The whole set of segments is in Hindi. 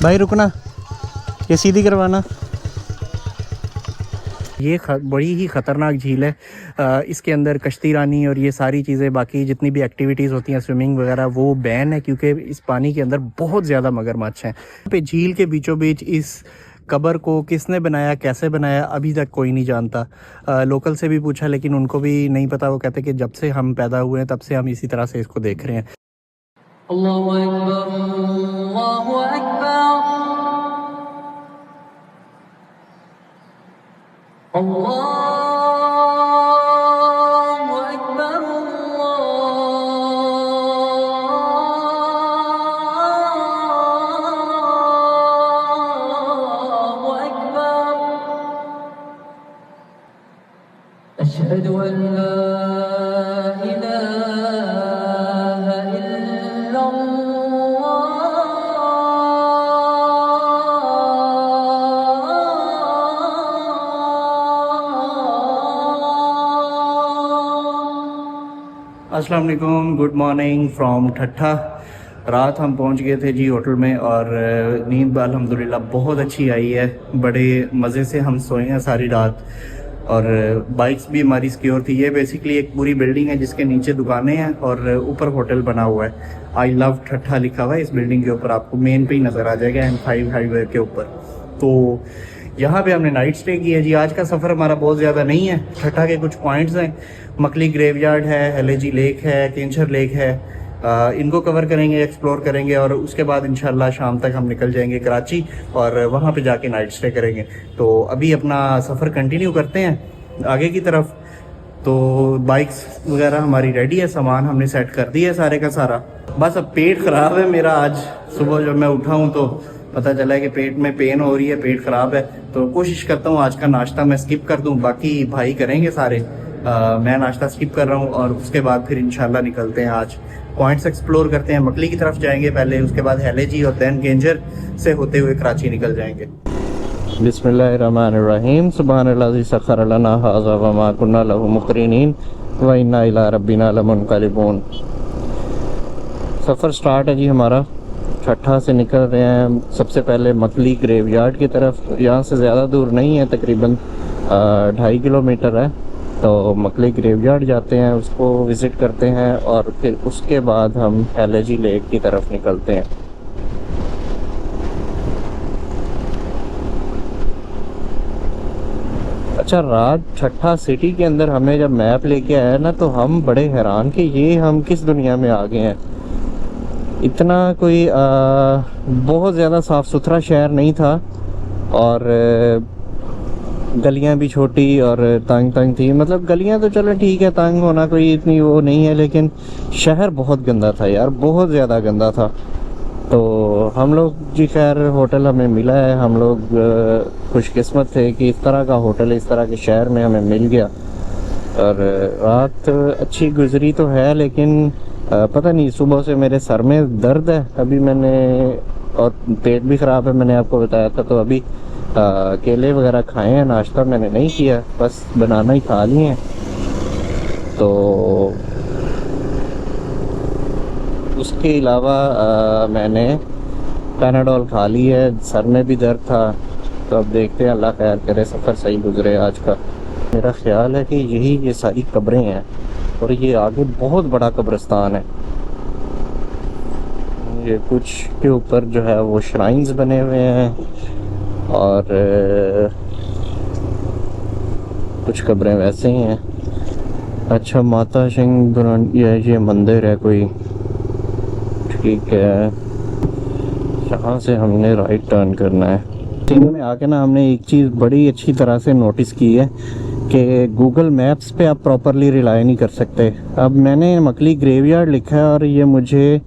भाई रुकना, ये सीधी करवाना। ये बड़ी ही ख़तरनाक झील है। इसके अंदर कश्ती रानी और ये सारी चीज़ें, बाकी जितनी भी एक्टिविटीज़ होती हैं स्विमिंग वगैरह, वो बैन है क्योंकि इस पानी के अंदर बहुत ज़्यादा मगरमच्छ हैं। पे झील के बीचों बीच इस कब्र को किसने बनाया, कैसे बनाया, अभी तक कोई नहीं जानता। लोकल से भी पूछा लेकिन उनको भी नहीं पता। वो कहते कि जब से हम पैदा हुए हैं तब से हम इसी तरह से इसको देख रहे हैं। अल्लाहु अकबर, अल्लाहु अकबर, अल्लाहु अकबर, अल्लाहु अकबर। अशहदु अन ला अस्सलाम वालेकुम, गुड मॉर्निंग फ्रॉम ठट्ठा। रात हम पहुंच गए थे जी होटल में और नींद अल्हम्दुलिल्लाह बहुत अच्छी आई है। बड़े मज़े से हम सोए हैं सारी रात और बाइक्स भी हमारी सिक्योर थी। ये बेसिकली एक पूरी बिल्डिंग है जिसके नीचे दुकानें हैं और ऊपर होटल बना हुआ है। आई लव ठट्ठा लिखा हुआ है इस बिल्डिंग के ऊपर, आपको मेन पे ही नज़र आ जाएगा M5 हाईवे के ऊपर। तो यहाँ पे हमने नाइट स्टे किया जी। आज का सफ़र हमारा बहुत ज़्यादा नहीं है। ठट्ठा के कुछ पॉइंट्स हैं, मकली ग्रेवयार्ड है, हेलेजी लेक है, केंचर लेक है, इनको कवर करेंगे, एक्सप्लोर करेंगे और उसके बाद इंशाल्लाह शाम तक हम निकल जाएंगे कराची और वहाँ पे जाके नाइट स्टे करेंगे। तो अभी अपना सफ़र कंटिन्यू करते हैं आगे की तरफ। तो बाइक्स वगैरह हमारी रेडी है, सामान हमने सेट कर दिया है सारे का सारा। बस अब पेट ख़राब है मेरा। आज सुबह जब मैं उठा हूँ तो पता चला है कि पेट में पेन हो रही है, पेट ख़राब है। तो कोशिश करता हूँ आज का नाश्ता मैं स्किप कर दूँ, बाकी भाई करेंगे सारे। मैं नाश्ता स्किप कर रहा हूँ और उसके बाद फिर इंशाल्लाह निकलते हैं। आज पॉइंट्स एक्सप्लोर करते हैं। मकली की तरफ जाएंगे पहले, उसके बाद हेलेजी और दैन केंजर से होते हुए कराची निकल जाएंगे। बिस्मिल्लाहिर्रहमानिर्रहीम। सुब्हानल्लाज़ी सख़्खर लना हाज़ा व मा कुन्ना लहू मुक़रिनीन व इन्ना इला रब्बिना लमुनक़लिबून। सफ़र स्टार्ट है जी हमारा। ठट्ठा से निकल रहे हैं सबसे पहले मकली ग्रेवयार्ड की तरफ। यहाँ से ज़्यादा दूर नहीं है, तकरीबन 2.5 किलोमीटर है। तो मकली ग्रेवयार्ड जाते हैं, उसको विज़िट करते हैं और फिर उसके बाद हम हेलेजी लेक की तरफ निकलते हैं। अच्छा, रात ठट्ठा सिटी के अंदर हमें जब मैप लेके आया ना तो हम बड़े हैरान कि ये हम किस दुनिया में आ गए हैं। इतना कोई बहुत ज़्यादा साफ़ सुथरा शहर नहीं था और गलियां भी छोटी और तंग तंग थी। मतलब गलियां तो चलो ठीक है, तंग होना कोई इतनी वो नहीं है, लेकिन शहर बहुत गंदा था यार, बहुत ज़्यादा गंदा था। तो हम लोग जी खैर होटल हमें मिला है। हम लोग खुशकिस्मत थे कि इस तरह का होटल इस तरह के शहर में हमें मिल गया। और रात अच्छी गुजरी तो है, लेकिन पता नहीं सुबह से मेरे सर में दर्द है अभी मैंने, और पेट भी ख़राब है, मैंने आपको बताया था। तो अभी केले वगैरह खाए हैं, नाश्ता मैंने नहीं किया, बस बनाना ही खा लिए हैं। तो उसके अलावा मैंने पैनाडोल खा ली है, सर में भी दर्द था। तो अब देखते हैं, अल्लाह खैर करे, सफ़र सही गुजरे आज का। मेरा ख्याल है कि यही ये सारी कब्रें हैं और ये आगे बहुत बड़ा कब्रिस्तान है। ये कुछ के ऊपर जो है वो श्राइन्स बने हुए हैं और कुछ कब्रें वैसे ही हैं। अच्छा, माता सिंह ये मंदिर है कोई, ठीक है। यहाँ से हमने राइट टर्न करना है। सिंह में आके ना हमने एक चीज़ बड़ी अच्छी तरह से नोटिस की है कि गूगल मैप्स पे आप प्रॉपरली रिलाई नहीं कर सकते। अब मैंने मकली ग्रेवयार्ड लिखा है और ये मुझे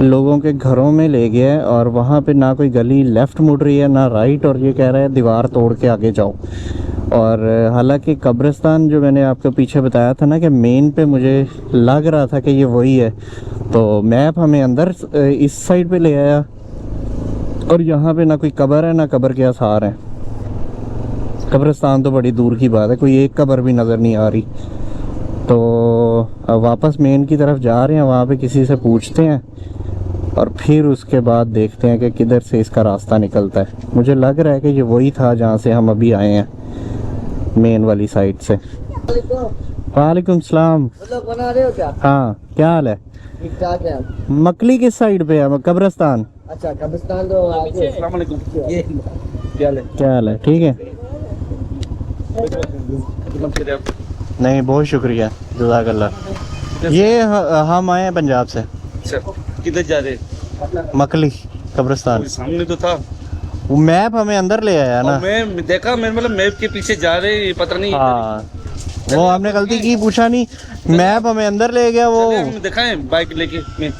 लोगों के घरों में ले गया है और वहाँ पे ना कोई गली लेफ़्ट मुड़ रही है ना राइट, और ये कह रहा है दीवार तोड़ के आगे जाओ। और हालांकि कब्रिस्तान जो मैंने आपको पीछे बताया था ना कि मेन पे मुझे लग रहा था कि ये वही है, तो मैप हमें अंदर इस साइड पे ले आया और यहाँ पे ना कोई कब्र है ना कब्र के आसार हैं। कब्रिस्तान तो बड़ी दूर की बात है, कोई एक कब्र भी नज़र नहीं आ रही। तो अब वापस मेन की तरफ जा रहे हैं, वहाँ पे किसी से पूछते हैं और फिर उसके बाद देखते हैं कि किधर से इसका रास्ता निकलता है। मुझे लग रहा है कि ये वही था जहाँ से हम अभी आए हैं, मेन वाली साइड से। वालेकुम सलाम। बना रहे हो क्या? हाँ, क्या हाल है? ठीक ठाक है। मकली किस साइड पे है? कब्रिस्तान। अच्छा, कब्रिस्तान तो आगे। अस्सलाम वालेकुम। ये क्या हाल है? ठीक है। नहीं, बहुत शुक्रिया, जज़ाकल्लाह। ये हम आए हैं पंजाब से। अच्छा, किधर जा रहे? मकली कब्रिस्तान। सामने तो था वो मैप हमें अंदर ले आया ना। और मैं देखा, मैं मतलब मैप के पीछे जा रहे, पता नहीं। हाँ, वो हमने गलती की, पूछा नहीं, मैप हमें अंदर ले गया। वो हम दिखाएं बाइक लेके, मैं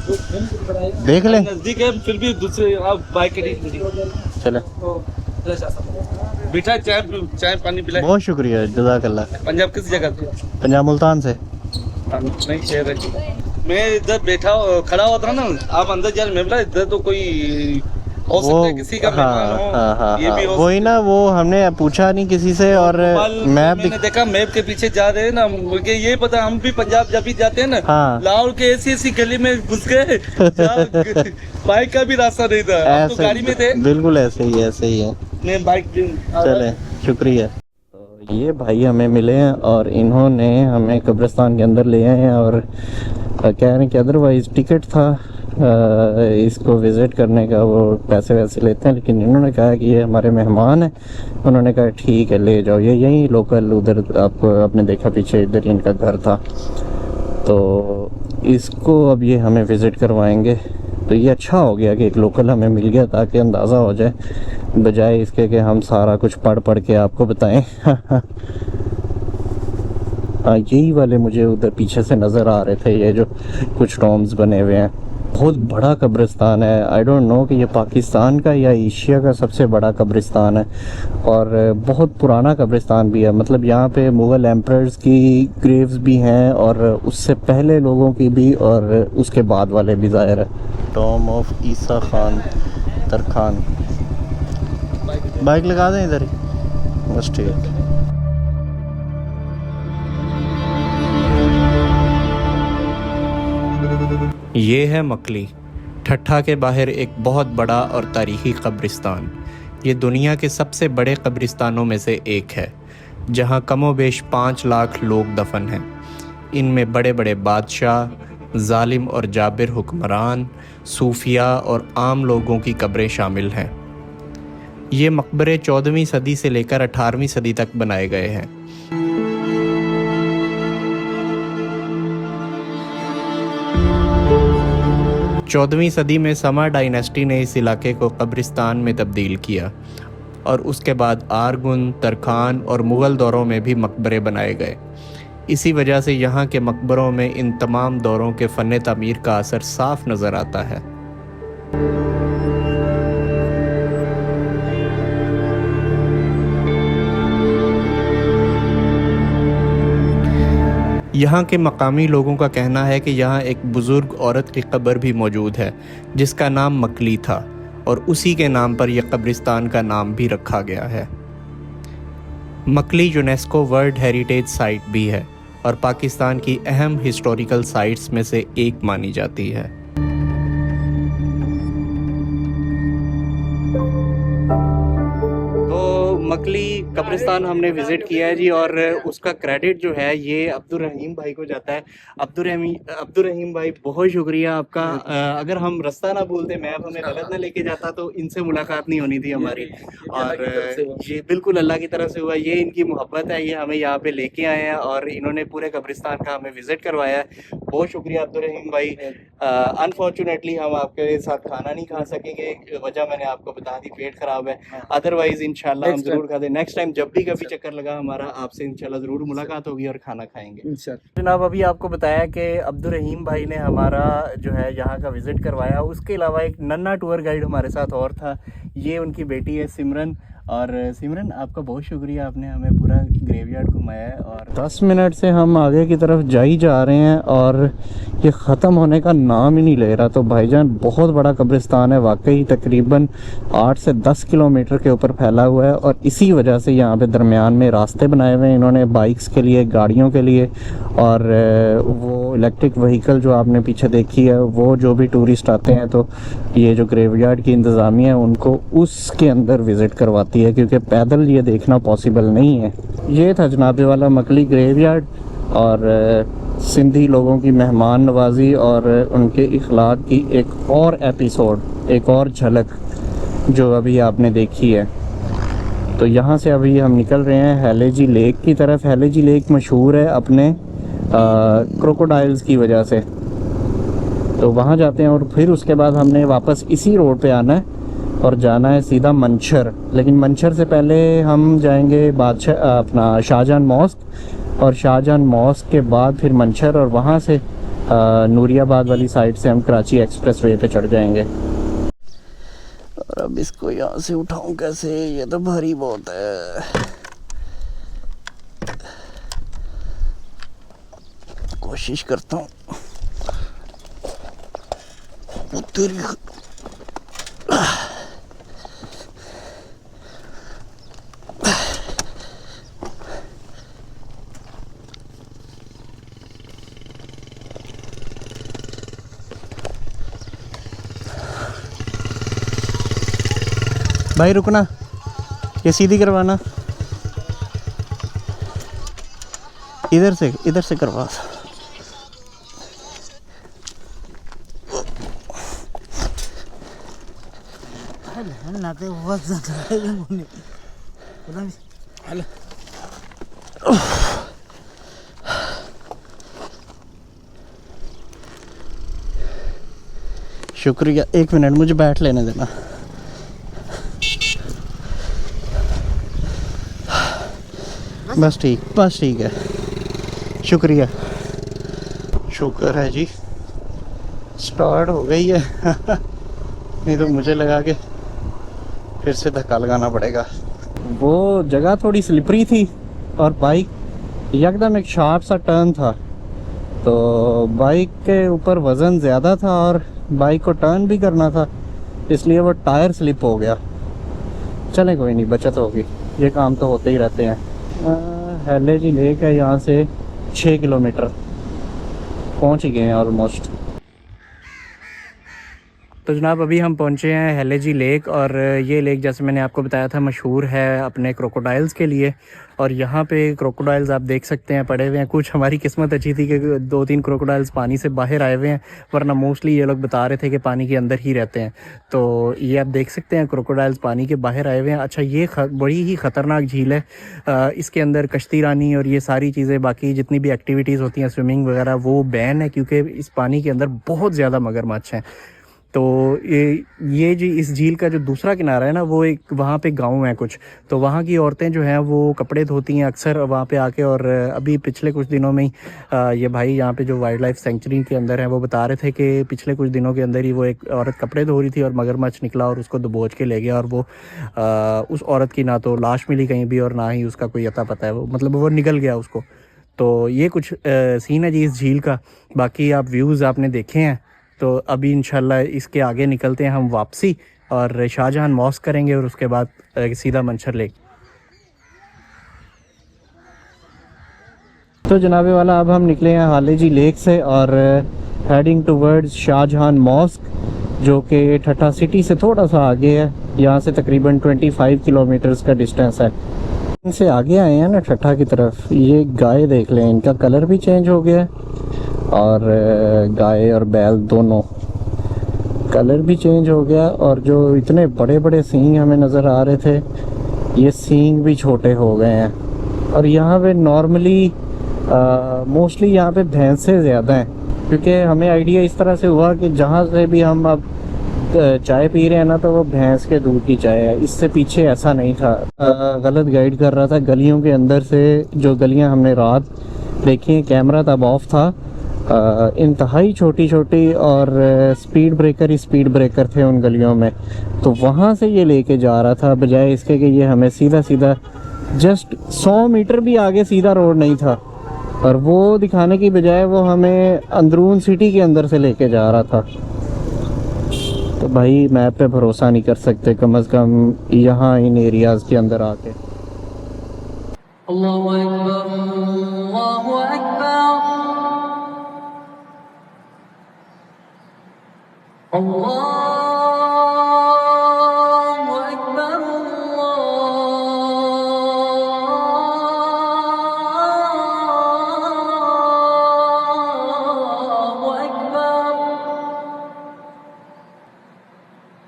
देख ले, नजदीक है, फिर भी दूसरे आप बाइक के चले। बिठा, चाय पानी पिलाए। बहुत शुक्रिया, जज़ाकल्लाह। पंजाब किस जगह से? पंजाब मुल्तान से। नहीं, शहर है। मैं इधर बैठा खड़ा हुआ था ना, आप अंदर जा रहे, मैं बोला इधर तो कोई हो सकता है, किसी का मेहमान हो, ये भी हो। वही ना, वो हमने पूछा नहीं किसी से, और मैप मैंने देखा मैप के पीछे जा रहे हैं ना, मुझे ये पता, हम भी पंजाब जब भी जाते हैं ना, हाँ। लाहौर के ऐसी गली में घुस गए बाइक का भी रास्ता नहीं था, हम तो गाड़ी में थे। बिल्कुल ऐसे ही है। मैं बाइक चले, शुक्रिया। तो ये भाई हमें मिले हैं और इन्होंने हमें कब्रिस्तान के अंदर ले आए हैं, और कह रहे हैं कि अदरवाइज़ टिकट था इसको विज़िट करने का, वो पैसे वैसे लेते हैं, लेकिन इन्होंने कहा कि ये हमारे मेहमान हैं। उन्होंने कहा ठीक है, ले जाओ। ये यहीं लोकल, उधर आपको आपने देखा पीछे, इधर इनका घर था, तो इसको अब ये हमें विज़िट करवाएंगे। तो ये अच्छा हो गया कि एक लोकल हमें मिल गया, ताकि अंदाज़ा हो जाए, बजाय इसके कि हम सारा कुछ पढ़ के आपको बताएं। हाँ, यही वाले मुझे उधर पीछे से नज़र आ रहे थे, ये जो कुछ टॉम्स बने हुए हैं। बहुत बड़ा कब्रिस्तान है। आई डोंट नो कि ये पाकिस्तान का या एशिया का सबसे बड़ा कब्रिस्तान है, और बहुत पुराना कब्रिस्तान भी है। मतलब यहाँ पे मुग़ल एम्परर्स की ग्रेव्स भी हैं, और उससे पहले लोगों की भी, और उसके बाद वाले भी ज़ाहिर है। Tomb of Isa Khan Tarkhan. Bike लगा दें इधर ही, बस ठीक। ये है मकली, ठट्ठा के बाहर एक बहुत बड़ा और तारीख़ी कब्रिस्तान। ये दुनिया के सबसे बड़े कब्रिस्तानों में से एक है, जहाँ कमोबेश 5 लाख लोग दफन हैं। इनमें बड़े बड़े बादशाह, जालिम और जाबिर हुक्मरान, सूफिया और आम लोगों की कब्रें शामिल हैं। ये मकबरे 14वीं सदी से लेकर 18वीं सदी तक बनाए गए हैं। 14वीं सदी में समा डायनेस्टी ने इस इलाके को कब्रिस्तान में तब्दील किया, और उसके बाद आरगुन, तरखान और मुग़ल दौरों में भी मकबरे बनाए गए। इसी वजह से यहाँ के मकबरों में इन तमाम दौरों के फ़न तामीर का असर साफ नज़र आता है। यहाँ के मकामी लोगों का कहना है कि यहाँ एक बुज़ुर्ग औरत की कब्र भी मौजूद है, जिसका नाम मकली था, और उसी के नाम पर यह कब्रिस्तान का नाम भी रखा गया है। मकली यूनेस्को वर्ल्ड हेरिटेज साइट भी है, और पाकिस्तान की अहम हिस्टोरिकल साइट्स में से एक मानी जाती है। मकली कब्रिस्तान हमने विज़िट किया है जी, और उसका क्रेडिट जो है ये अब्दुल रहीम भाई को जाता है। अब्दुल रहीम भाई, बहुत शुक्रिया आपका। अगर हम रास्ता ना भूलते, मैप हमें गलत ना लेके जाता, तो इनसे मुलाकात नहीं होनी थी हमारी। और ये बिल्कुल अल्लाह की तरफ से हुआ, ये इनकी मोहब्बत है, ये हमें यहाँ पे लेके आए हैं, और इन्होंने पूरे कब्रिस्तान का हमें विज़िट करवाया है। बहुत शुक्रिया अब्दुल रहीम भाई। अनफॉर्चुनेटली हम आपके साथ खाना नहीं खा सकेंगे, वजह मैंने आपको बता दी, पेट खराब है। अदरवाइज इंशाल्लाह हम जरूर खाते। नेक्स्ट टाइम जब भी कभी चक्कर लगा हमारा, आपसे इंशाल्लाह जरूर मुलाकात होगी और खाना खाएंगे जनाब। अभी आपको बताया कि अब्दुल रहीम भाई ने हमारा जो है यहाँ का विजिट करवाया। उसके अलावा एक नन्ना टूर गाइड हमारे साथ और था, ये उनकी बेटी है सिमरन, और सिमरन आपका बहुत शुक्रिया, आपने हमें पूरा ग्रेवयार्ड घुमाया है। और 10 मिनट से हम आगे की तरफ जा ही जा रहे हैं और ये ख़त्म होने का नाम ही नहीं ले रहा। तो भाईजान बहुत बड़ा कब्रिस्तान है वाकई, तकरीबन 8 से 10 किलोमीटर के ऊपर फैला हुआ है। और इसी वजह से यहाँ पे दरमियान में रास्ते बनाए हुए हैं इन्होंने बाइक्स के लिए, गाड़ियों के लिए। और वो इलेक्ट्रिक व्हीकल जो आपने पीछे देखी है, वो जो भी टूरिस्ट आते हैं तो ये जो ग्रेवयार्ड की इंतज़ामिया है उनको उसके अंदर विज़िट करवाती है, क्योंकि पैदल ये देखना पॉसिबल नहीं है। ये था जनाबे वाला मकली ग्रेवयार्ड और सिंधी लोगों की मेहमान नवाजी और उनके इखलाक की एक और एपिसोड, एक और झलक जो अभी आपने देखी है। तो यहाँ से अभी हम निकल रहे हैं हैलेजी लेक की तरफ। हैलेजी लेक मशहूर है अपने क्रोकोडाइल्स की वजह से, तो वहाँ जाते हैं। और फिर उसके बाद हमने वापस इसी रोड पे आना है और जाना है सीधा मंशर। लेकिन मंशर से पहले हम जाएंगे बादशाह अपना शाहजहां मॉस्क, और शाहजहां मॉस्क के बाद फिर मंशर, और वहाँ से नूरियाबाद वाली साइड से हम कराची एक्सप्रेस वे पे चढ़ जाएंगे। और अब इसको यहाँ से उठाऊं कैसे, ये तो भारी बहुत है। कोशिश करता हूँ। भाई रुकना, ये सीधी करवाना, इधर से करवा। शुक्रिया, 1 मिनट मुझे बैठ लेने देना। बस ठीक है, शुक्रिया। शुक्र है जी स्टार्ट हो गई है। नहीं तो मुझे लगा कि फिर से धक्का लगाना पड़ेगा। वो जगह थोड़ी स्लिपरी थी और बाइक एकदम एक शार्प सा टर्न था, तो बाइक के ऊपर वज़न ज़्यादा था और बाइक को टर्न भी करना था, इसलिए वो टायर स्लिप हो गया। चले कोई नहीं, बचत होगी, ये काम तो होते ही रहते हैं। हैलेजी लेक है यहाँ से 6 किलोमीटर, पहुँच ही गए हैं ऑलमोस्ट। तो जनाब अभी हम पहुँचे हैं हैलेजी लेक, और ये लेक जैसे मैंने आपको बताया था मशहूर है अपने क्रोकोडाइल्स के लिए। और यहाँ पे क्रोकोडाइल्स आप देख सकते हैं पड़े हुए हैं। कुछ हमारी किस्मत अच्छी थी कि 2-3 क्रोकोडाइल्स पानी से बाहर आए हुए हैं, वरना मोस्टली ये लोग बता रहे थे कि पानी के अंदर ही रहते हैं। तो ये आप देख सकते हैं क्रोकोडाइल्स पानी के बाहर आए हुए हैं। अच्छा, ये बड़ी ही ख़तरनाक झील है। इसके अंदर कश्ती रानी और ये सारी चीज़ें, बाकी जितनी भी एक्टिविटीज़ होती हैं स्विमिंग वगैरह, वो बैन है, क्योंकि इस पानी के अंदर बहुत ज़्यादा मगरमच्छ हैं। तो ये जी इस झील का जो दूसरा किनारा है ना, वो एक वहाँ पे गांव है कुछ, तो वहाँ की औरतें जो हैं वो कपड़े धोती हैं अक्सर वहाँ पे आके। और अभी पिछले कुछ दिनों में ही ये भाई यहाँ पे जो वाइल्ड लाइफ सेंचुरी के अंदर है वो बता रहे थे कि पिछले कुछ दिनों के अंदर ही वो एक औरत कपड़े धो रही थी और मगरमच्छ निकला और उसको दबोच के ले गया। और वो उस औरत की ना तो लाश मिली कहीं भी और ना ही उसका कोई अता पता है, वो मतलब वो निकल गया उसको। तो ये कुछ सीन है जी इस झील का। बाकी आप व्यूज़ आपने देखे हैं, तो अभी इंशाल्लाह इसके आगे निकलते हैं हम वापसी और शाहजहां मॉस्क करेंगे और उसके बाद सीधा मंशर लेक। तो जनाबे वाला अब हम निकले हैं हैलेजी लेक से और हेडिंग टुवर्ड्स शाहजहां मॉस्क, जो कि ठट्ठा सिटी से थोड़ा सा आगे है। यहाँ से तकरीबन 25 किलोमीटर्स का डिस्टेंस है। इनसे आगे आए हैं ना ठट्ठा की तरफ, ये गाय देख लें, इनका कलर भी चेंज हो गया है और गाय और बैल दोनों कलर भी चेंज हो गया। और जो इतने बड़े बड़े सींग हमें नज़र आ रहे थे, ये सींग भी छोटे हो गए हैं। और यहाँ पे नॉर्मली मोस्टली यहाँ पे भैंसें ज़्यादा हैं, क्योंकि हमें आइडिया इस तरह से हुआ कि जहाँ से भी हम अब चाय पी रहे हैं ना, तो वो भैंस के दूध की चाय है। इससे पीछे ऐसा नहीं था। गलत गाइड कर रहा था। गलियों के अंदर से जो गलियाँ हमने रात देखी, कैमरा तब ऑफ था, इंतहाई छोटी छोटी और स्पीड ब्रेकर ही स्पीड ब्रेकर थे उन गलियों में। तो वहाँ से ये लेके जा रहा था, बजाय इसके कि ये हमें सीधा सीधा जस्ट 100 मीटर भी आगे सीधा रोड नहीं था, और वो दिखाने की बजाय वो हमें अंदरून सिटी के अंदर से लेके जा रहा था। तो भाई मैप पे भरोसा नहीं कर सकते, कम से कम यहाँ इन एरियाज़ के अंदर आके। अल्लाहु अकबर, अल्लाहु अकबर, अल्लाहु अकबर, अल्लाहु अकबर,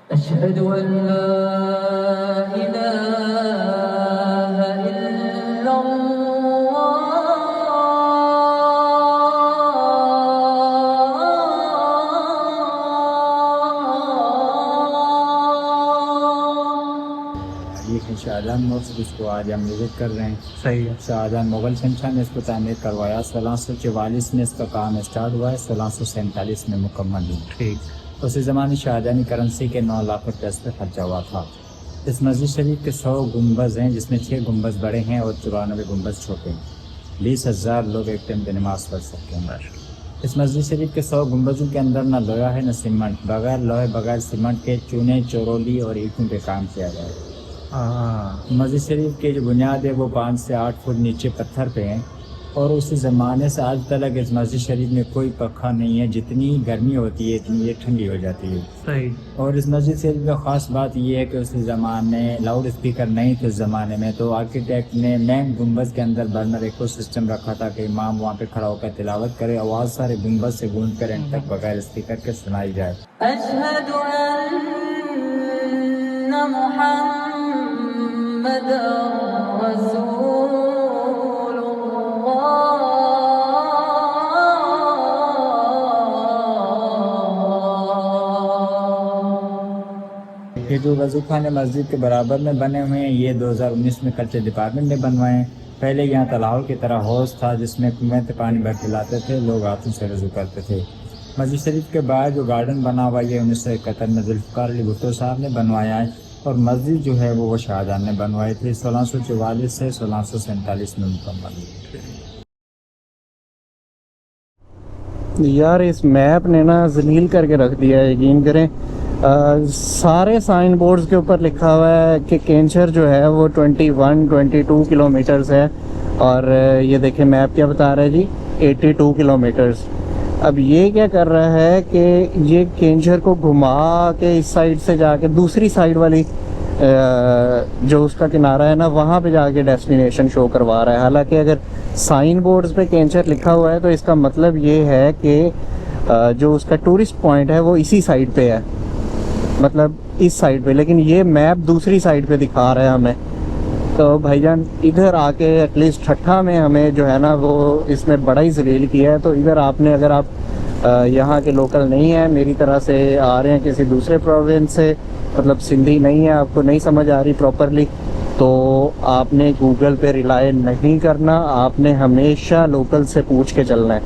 अशहदु अन ला इलाहा शाहजहां मस्जिद, जिसको आज हम विजिट कर रहे हैं। सही है। शाहजहां मुगल शहंशाह ने इसको तामीर करवाया। 1644 में इसका काम स्टार्ट हुआ है, 1647 में मुकम्मल हुआ। ठीक। उसी ज़माने शाहजहानी करेंसी के 9 लाख रुपये इस पर खर्चा हुआ था। इस मस्जिद शरीफ के 100 गुंबज़ हैं, जिसमें 6 गुंबज़ बड़े हैं और 94 गुंबज़ छोटे हैं। 20,000 लोग एक टाइम पे नमाज पढ़ सकते हैं। इस मस्जिद शरीफ के 100 गुंबज़ों के अंदर ना लोहा है न सीमेंट। बगैर लोहे बगैर सीमेंट के चूने चोरोली और ईंटों पे काम किया गया है। मस्जिद शरीफ की जो बुनियाद है वो 5 से 8 फुट नीचे पत्थर पे है, और उसी ज़माने से आज तक इस मस्जिद शरीफ में कोई पंखा नहीं है। जितनी गर्मी होती है इतनी ये ठंडी हो जाती है। सही। और इस मस्जिद शरीफ का ख़ास बात ये है कि उसी ज़माने लाउड स्पीकर नहीं थे उस ज़माने में, तो आर्किटेक्ट ने मेन गुंबज़ के अंदर बर्नर इको सिस्टम रखा था कि इमाम वहाँ पे खड़ा होकर तिलावत करे, आवाज़ सारे गुंबज़ से गूंज कर एंड तक बगैर स्पीकर के सुनाई जाए। अशहदु अन्ना मुहम्मदर ये जो वज़ू खाने मस्जिद के बराबर में बने हुए हैं, ये 2019 में कल्चर डिपार्टमेंट ने बनवाए हैं। पहले यहाँ तालाब की तरह हौज था जिसमें कुएं से पानी भर के लाते थे, लोग हाथों से वज़ू करते थे। मस्जिद शरीफ के बाहर जो गार्डन बना हुआ ये 1971 में जुल्फ़िकार अली भुट्टो साहब ने बनवाया है, और मस्जिद जो है वो शाहजहां ने बनवाई थी। 1644 से 1647 में मुकम्मल हुई। यार इस मैप ने ना जलील करके रख दिया है, यकीन करें। सारे साइन बोर्ड्स के ऊपर लिखा हुआ है कि कैंचर जो है वो 21-22 किलोमीटर्स है, और ये देखें मैप क्या बता रहा है जी, 82 किलोमीटर्स। अब ये क्या कर रहा है कि ये कैंचर को घुमा के इस साइड से जाके दूसरी साइड वाली जो उसका किनारा है ना, वहाँ पे जाके डेस्टिनेशन शो करवा रहा है। हालांकि अगर साइन बोर्ड्स पे कैंचर लिखा हुआ है तो इसका मतलब ये है कि जो उसका टूरिस्ट पॉइंट है वो इसी साइड पे है, मतलब इस साइड पे, लेकिन ये मैप दूसरी साइड पे दिखा रहा है हमें। तो भाईजान इधर आके एटलीस्ट ठट्ठा में हमें जो है ना वो इसने बड़ा ही जलील किया है। तो इधर आपने, अगर आप यहाँ के लोकल नहीं हैं, मेरी तरह से आ रहे हैं किसी दूसरे प्रोविंस से, मतलब सिंधी नहीं है, आपको नहीं समझ आ रही प्रॉपरली, तो आपने गूगल पे रिलाय नहीं करना, आपने हमेशा लोकल से पूछ के चलना है।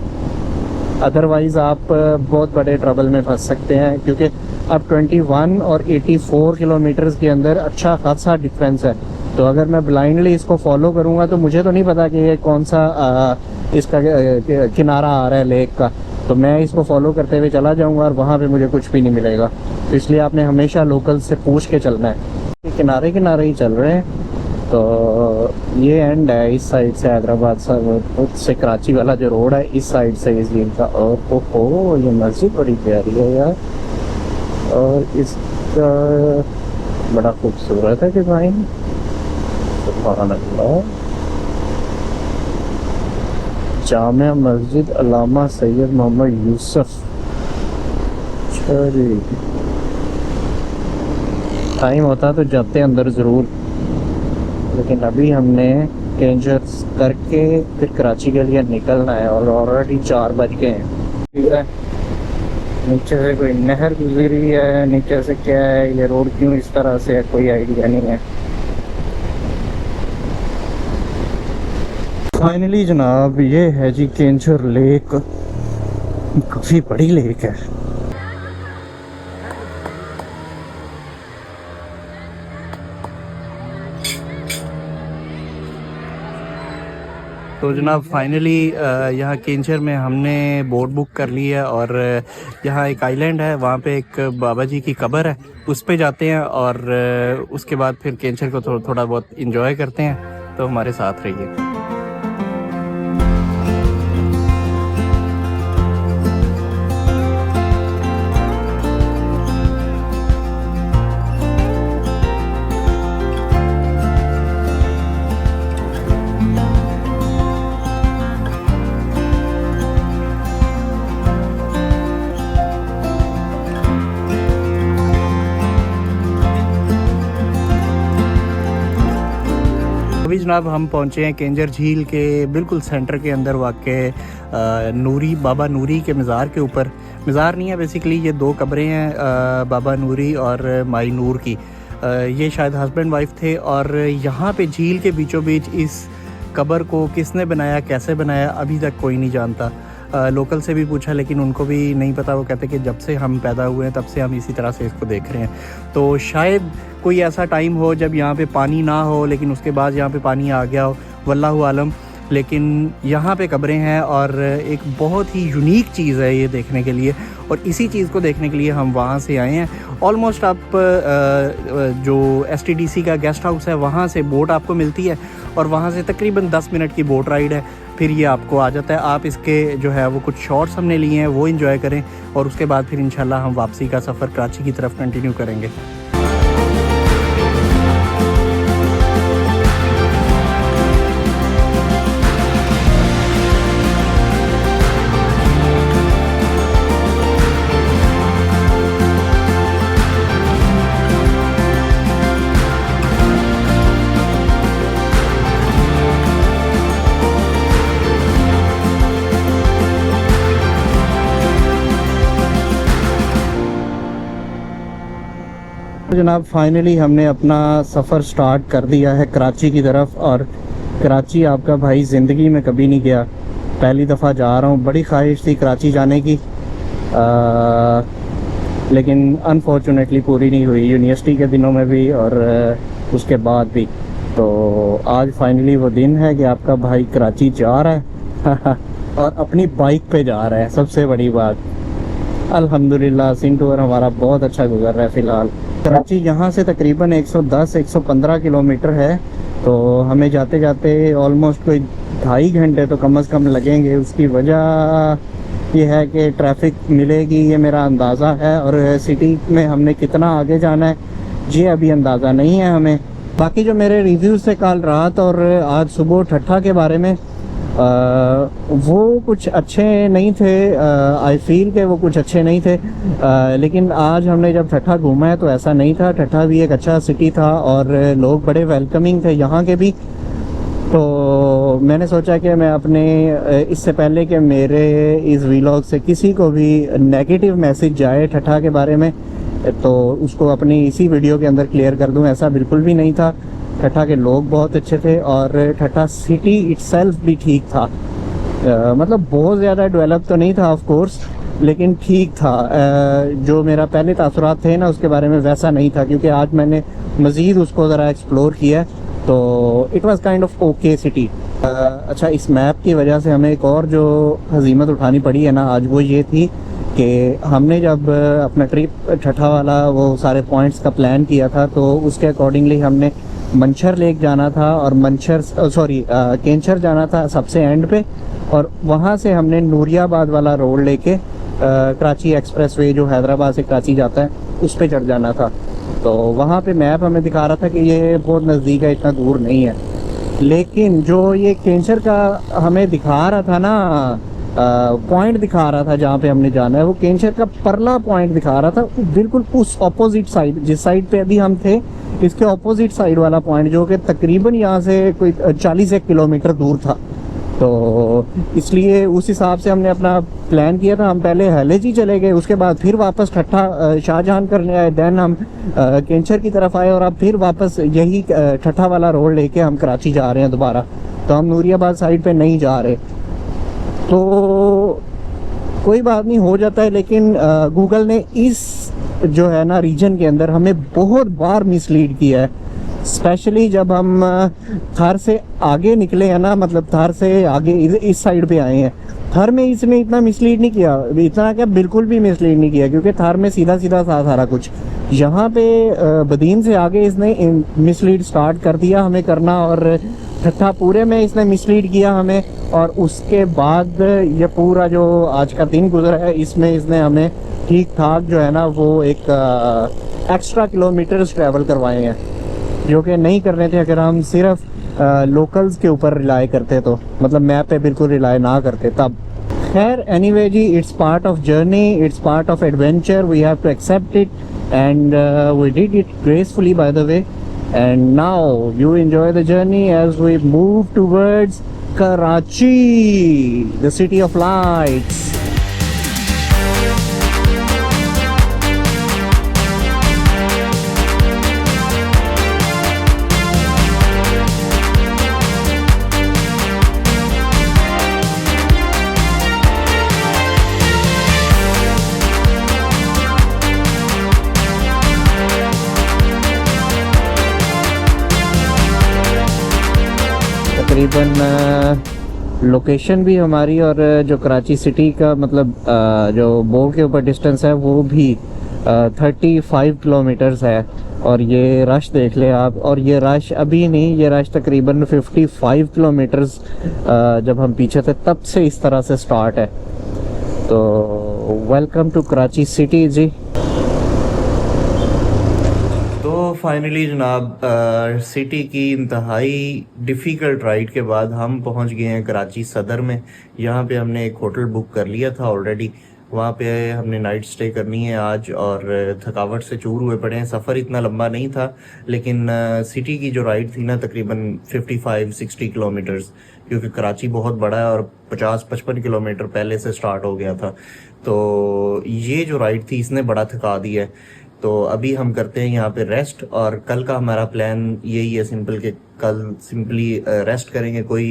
अदरवाइज़ आप बहुत बड़े ट्रबल में फंस सकते हैं, क्योंकि अब 21 और 84 किलोमीटर्स के अंदर अच्छा खासा डिफरेंस है। तो अगर मैं ब्लाइंडली इसको फॉलो करूँगा तो मुझे तो नहीं पता कि ये कौन सा इसका किनारा आ रहा है लेक का, तो मैं इसको फॉलो करते हुए चला जाऊँगा और वहाँ पे मुझे कुछ भी नहीं मिलेगा। तो इसलिए आपने हमेशा लोकल से पूछ के चलना है। किनारे किनारे ही चल रहे हैं। तो ये एंड है इस साइड से हैदराबाद से कराची वाला जो रोड है, इस साइड से इस झील का। और ओहो ये मस्जिद बड़ी प्यारी है यार, और इसका बड़ा खूबसूरत है डिज़ाइन। सुभान अल्लाह। जामिया मस्जिद अल्लामा सैयद मोहम्मद यूसुफ। चलिए टाइम होता तो जाते अंदर ज़रूर, लेकिन अभी हमने कैंचर करके फिर कराची के लिए निकलना है और ऑलरेडी 4 बज गए हैं। ठीक है, नीचे से कोई नहर गुजरी है, नीचे से क्या है, ये रोड क्यों इस तरह से है, कोई आइडिया नहीं है। फाइनली जनाब ये है जी कैंचर लेक, काफ़ी बड़ी लेक है। तो जनाब फाइनली यहाँ केंचर में हमने बोट बुक कर ली है और यहाँ एक आइलैंड है, वहाँ पे एक बाबा जी की कब्र है, उस पे जाते हैं और उसके बाद फिर केंचर को थोड़ा बहुत इंजॉय करते हैं। तो हमारे साथ रहिए। अभी जनाब हम पहुंचे हैं केंजर झील के बिल्कुल सेंटर के अंदर वाक़ नूरी बाबा नूरी के मज़ार के ऊपर। मज़ार नहीं है बेसिकली, ये दो कब्रें हैं बाबा नूरी और माई नूर की। ये शायद हस्बैंड वाइफ थे और यहाँ पे झील के बीचों बीच इस कब्र को किसने बनाया, कैसे बनाया, अभी तक कोई नहीं जानता। लोकल से भी पूछा लेकिन उनको भी नहीं पता। वो कहते कि जब से हम पैदा हुए हैं तब से हम इसी तरह से इसको देख रहे हैं। तो शायद कोई ऐसा टाइम हो जब यहाँ पे पानी ना हो, लेकिन उसके बाद यहाँ पे पानी आ गया हो, वल्लाहु आलम। लेकिन यहाँ पे कब्रें हैं और एक बहुत ही यूनिक चीज़ है ये देखने के लिए, और इसी चीज़ को देखने के लिए हम वहाँ से आए हैं। ऑलमोस्ट आप जो STDC का गेस्ट हाउस है वहाँ से बोट आपको मिलती है और वहाँ से तकरीबन 10 मिनट की बोट राइड है, फिर ये आपको आ जाता है। आप इसके जो है वो कुछ शॉट्स हमने लिए हैं वो एंजॉय करें और उसके बाद फिर इंशाल्लाह हम वापसी का सफ़र कराची की तरफ कंटिन्यू करेंगे। जनाब फाइनली हमने अपना सफ़र स्टार्ट कर दिया है कराची की तरफ। और कराची आपका भाई ज़िंदगी में कभी नहीं गया, पहली दफ़ा जा रहा हूँ। बड़ी ख्वाहिश थी कराची जाने की लेकिन अनफॉर्चुनेटली पूरी नहीं हुई, यूनिवर्सिटी के दिनों में भी और उसके बाद भी। तो आज फाइनली वो दिन है कि आपका भाई कराची जा रहा है और अपनी बाइक पे जा रहा है। सबसे बड़ी बात अल्हम्दुलिल्लाह सिंह टूर हमारा बहुत अच्छा गुजर रहा है फ़िलहाल। कराची यहाँ से तकरीबन 110-115 किलोमीटर है, तो हमें जाते जाते ऑलमोस्ट कोई 2.5 घंटे तो कम से कम लगेंगे। उसकी वजह ये है कि ट्रैफिक मिलेगी, ये मेरा अंदाज़ा है, और सिटी में हमने कितना आगे जाना है ये अभी अंदाज़ा नहीं है हमें। बाकी जो मेरे रिव्यूज़ थे कल रात और आज सुबह ठट्ठा के बारे में, वो कुछ अच्छे नहीं थे। आई फील के वो कुछ अच्छे नहीं थे। लेकिन आज हमने जब ठट्ठा घूमा है तो ऐसा नहीं था। ठट्ठा भी एक अच्छा सिटी था और लोग बड़े वेलकमिंग थे यहाँ के भी। तो मैंने सोचा कि मैं अपने इससे पहले कि मेरे इस व्लॉग से किसी को भी नेगेटिव मैसेज जाए ठट्ठा के बारे में, तो उसको अपनी इसी वीडियो के अंदर क्लियर कर दूं। ऐसा बिल्कुल भी नहीं था। ठट्ठा के लोग बहुत अच्छे थे और ठट्ठा सिटी इटसेल्फ भी ठीक था। मतलब बहुत ज़्यादा डेवलप तो नहीं था ऑफ कोर्स, लेकिन ठीक था। जो मेरा पहले तासुरात थे ना उसके बारे में वैसा नहीं था, क्योंकि आज मैंने मज़ीद उसको ज़रा एक्सप्लोर किया, तो it was kind of okay city. अच्छा, इस मैप की वजह से हमें एक और जो हज़ीमत उठानी पड़ी है ना आज, वो ये थी कि हमने जब अपना ट्रिप ठट्ठा वाला वो सारे पॉइंट्स का प्लान किया था, तो उसके अकॉर्डिंगली हमने मंछर लेक जाना था और केंचर जाना था सबसे एंड पे, और वहाँ से हमने नूरियाबाद वाला रोड लेके कराची एक्सप्रेसवे जो हैदराबाद से कराची जाता है उस पे चढ़ जाना था। तो वहाँ पे मैप हमें दिखा रहा था कि ये बहुत नज़दीक है, इतना दूर नहीं है। लेकिन जो ये केंचर का हमें दिखा रहा था ना पॉइंट दिखा रहा था जहाँ पे हमने जाना है, वो केंचर का परला पॉइंट दिखा रहा था, बिल्कुल उस ऑपोजिट साइड, जिस साइड पे अभी हम थे इसके ऑपोजिट साइड वाला पॉइंट, जो कि तकरीबन यहाँ से कोई 40 किलोमीटर दूर था। तो इसलिए उस हिसाब से हमने अपना प्लान किया था। हम पहले हलेजी चले गए, उसके बाद फिर वापस ठट्ठा शाहजहां करने आए, देन हम केंचर की तरफ आए, और अब फिर वापस यही ठट्ठा वाला रोड लेके हम कराची जा रहे हैं दोबारा। तो हम नूरियाबाद साइड पे नहीं जा रहे। तो कोई बात नहीं, हो जाता है, लेकिन गूगल ने इस जो है ना रीजन के अंदर हमें बहुत बार मिसलीड किया है, स्पेशली जब हम थार से आगे निकले हैं ना, मतलब थार से आगे इस साइड पे आए हैं। थार में इसने इतना मिसलीड नहीं किया, इतना क्या बिल्कुल भी मिसलीड नहीं किया, क्योंकि थार में सीधा सीधा था सारा कुछ। यहाँ पे बदीन से आगे इसने मिसलीड स्टार्ट कर दिया हमें करना, और ठट्ठा पूरे में इसने मिसलीड किया हमें। और उसके बाद ये पूरा जो आज का दिन गुजरा है इसमें इसने हमें ठीक ठाक जो है ना वो एक एक्स्ट्रा किलोमीटर्स ट्रैवल करवाए हैं, जो कि नहीं करने थे अगर हम सिर्फ लोकल्स के ऊपर रिलाई करते, तो मतलब मैप पे बिल्कुल रिलाई ना करते तब। खैर एनीवे जी, it's part of journey, it's part of adventure, we have to accept it and we did it gracefully by the way. And now you enjoy the journey as we move towards Karachi, the city of lights. तकरीबन लोकेशन भी हमारी और जो कराची सिटी का मतलब जो बोर्ड के ऊपर डिस्टेंस है वो भी 35 किलोमीटर्स है। और ये रश देख ले आप, और ये रश अभी नहीं, ये रश तकरीबन 55 किलोमीटर्स जब हम पीछे थे तब से इस तरह से स्टार्ट है। तो वेलकम टू कराची सिटी जी। तो फाइनली जनाब सिटी की इंतहाई डिफ़िकल्ट राइड के बाद हम पहुंच गए हैं कराची सदर में। यहाँ पे हमने एक होटल बुक कर लिया था ऑलरेडी, वहाँ पे हमने नाइट स्टे करनी है आज, और थकावट से चूर हुए पड़े हैं। सफ़र इतना लंबा नहीं था, लेकिन सिटी की जो राइड थी ना तकरीबन 55-60 किलोमीटर्स, क्योंकि कराची बहुत बड़ा है और 50-55 किलोमीटर पहले से स्टार्ट हो गया था। तो ये जो राइड थी इसने बड़ा थका दिया है। तो अभी हम करते हैं यहाँ पे रेस्ट, और कल का हमारा प्लान यही है सिंपल, कि कल सिंपली रेस्ट करेंगे, कोई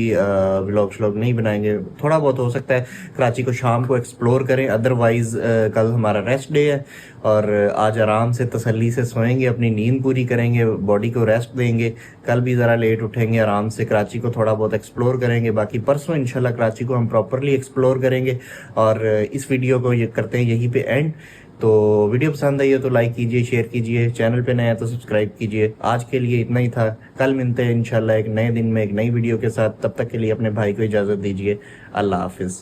व्लॉग श्लॉग नहीं बनाएंगे। थोड़ा बहुत हो सकता है कराची को शाम को एक्सप्लोर करें, अदरवाइज़ कल हमारा रेस्ट डे है और आज आराम से तसल्ली से सोएंगे, अपनी नींद पूरी करेंगे, बॉडी को रेस्ट देंगे। कल भी ज़रा लेट उठेंगे, आराम से कराची को थोड़ा बहुत एक्सप्लोर करेंगे। बाकी परसों इंशाल्लाह कराची को हम प्रॉपरली एक्सप्लोर करेंगे। और इस वीडियो को ये करते हैं यहीं पे एंड। तो वीडियो पसंद आई है तो लाइक कीजिए, शेयर कीजिए, चैनल पे नया है तो सब्सक्राइब कीजिए। आज के लिए इतना ही था, कल मिलते हैं इंशाल्लाह एक नए दिन में एक नई वीडियो के साथ। तब तक के लिए अपने भाई को इजाज़त दीजिए। अल्लाह हाफिज़।